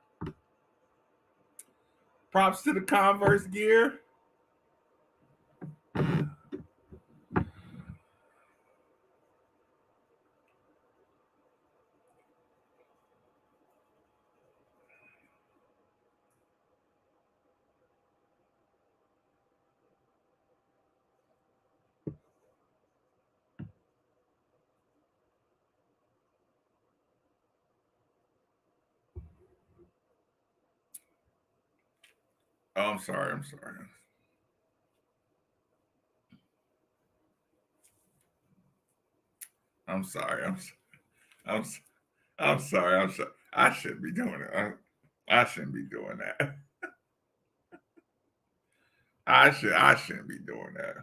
Props to the Converse gear. Oh, I'm sorry. I'm sorry. I'm sorry. I'm sorry. I'm sorry. I shouldn't be doing it. I shouldn't be doing that. I shouldn't be doing that.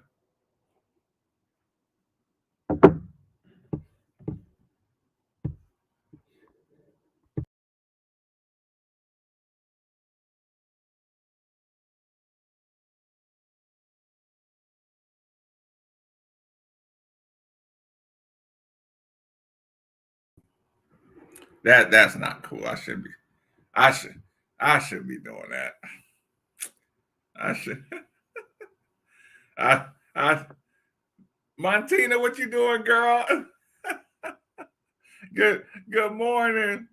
That's not cool. I should be doing that. I should I Montina, what you doing, girl? Good morning.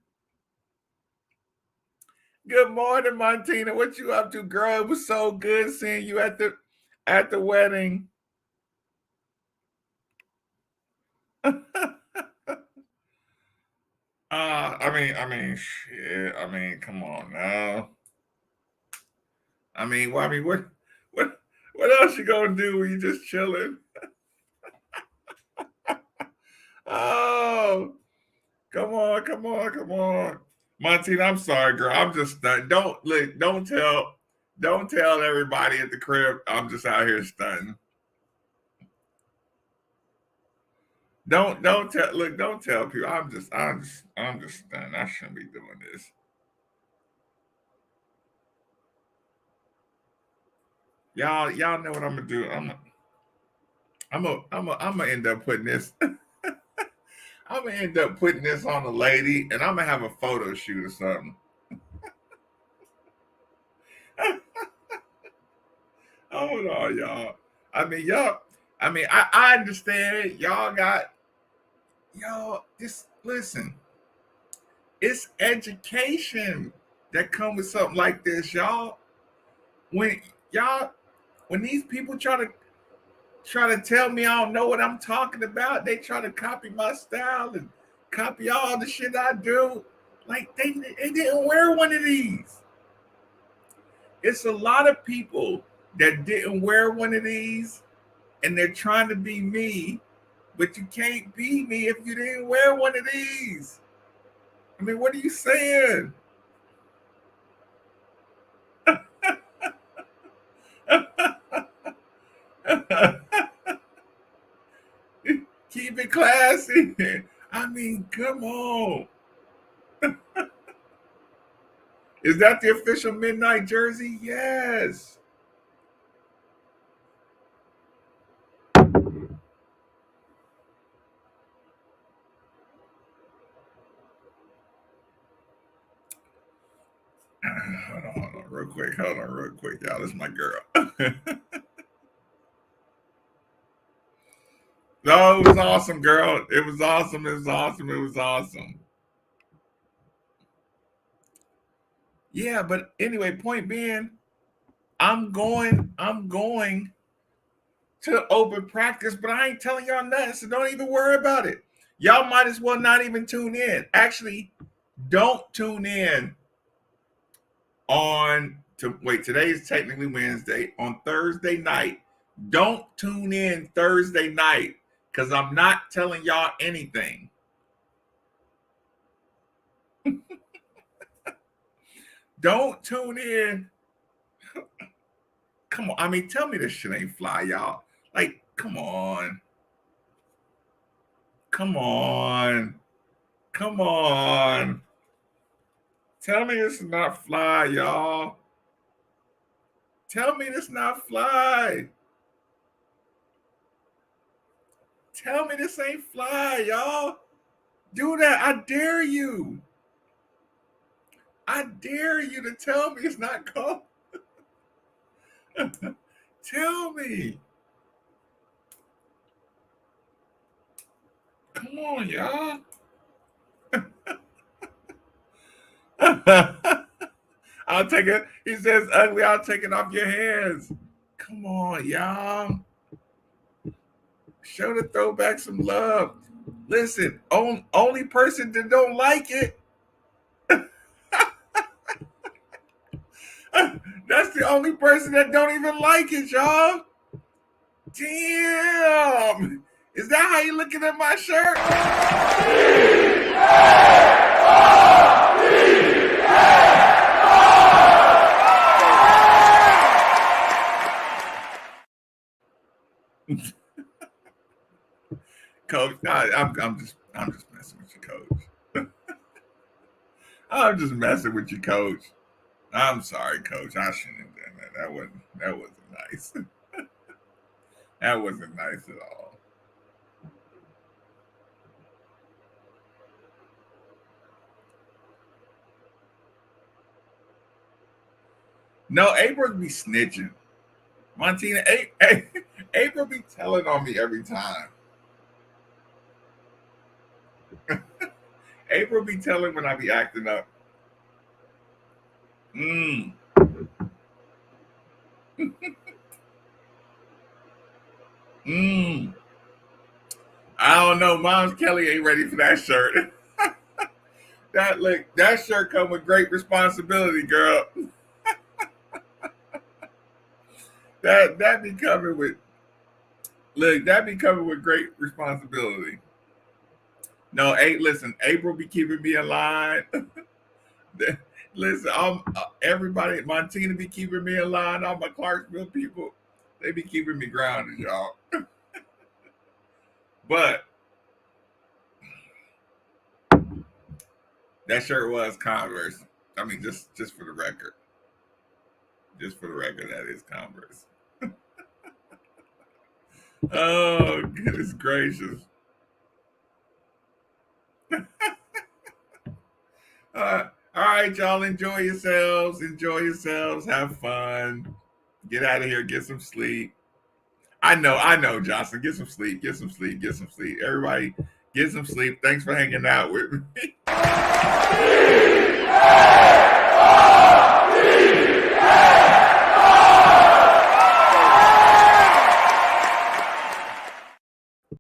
Good morning, Montina. What you up to, girl? It was so good seeing you at the wedding. Shit. I mean, come on now. What else you gonna do when you just chilling? Oh, come on. Montina, I'm sorry, girl. I'm just stunned. Don't tell everybody at the crib I'm just out here stunting. Don't tell people. I'm just stunned. I shouldn't be doing this. Y'all know what I'm gonna do. I'm gonna end up putting this. I'm gonna end up putting this on a lady, and I'm gonna have a photo shoot or something. Hold on, y'all. I understand y'all just listen. It's education that come with something like this, y'all. When when these people try to tell me I don't know what I'm talking about, they try to copy my style and copy all the shit I do. Like they didn't wear one of these. It's a lot of people that didn't wear one of these, and they're trying to be me, but you can't be me if you didn't wear one of these. I mean, what are you saying? Keep it classy. I mean, come on. Is that the official midnight jersey? Yes. Hold on, real quick. Hold on, real quick, y'all. This is my girl. No, it was awesome, girl. It was awesome. It was awesome. It was awesome. Yeah, but anyway, point being, I'm going to open practice, but I ain't telling y'all nothing, so don't even worry about it. Y'all might as well not even tune in. Actually, don't tune in today is technically Wednesday. On Thursday night, don't tune in Thursday night because I'm not telling y'all anything. Don't tune in. Come on. I mean, tell me this shit ain't fly, y'all. Like, come on. Come on. Come on. Tell me this is not fly, y'all. Tell me this not fly. Tell me this ain't fly, y'all. Do that. I dare you. I dare you to tell me it's not cold. Tell me. Come on, y'all. I'll take it. He says, ugly, I'll take it off your hands. Come on, y'all. Show the throwback some love. Listen, only person that don't like it. That's the only person that don't even like it, y'all. Damn. Is that how you looking at my shirt? Coach, I'm just messing with you, Coach. I'm just messing with you, Coach. I'm sorry, Coach. I shouldn't have done that. That wasn't nice. That wasn't nice at all. No, April be snitching. Montina, April be telling on me every time. April be telling when I be acting up. I don't know. Mom's Kelly ain't ready for that shirt. That shirt come with great responsibility, girl. that be coming with great responsibility. No, listen, April be keeping me in line. Listen, everybody, Montina be keeping me in line. All my Clarksville people, they be keeping me grounded, y'all. But that shirt was Converse. I mean, just for the record. Just for the record, that is Converse. Oh, goodness gracious. All right, y'all, enjoy yourselves. Enjoy yourselves. Have fun. Get out of here. Get some sleep. I know, Johnson. Get some sleep. Get some sleep. Get some sleep. Everybody, get some sleep. Thanks for hanging out with me.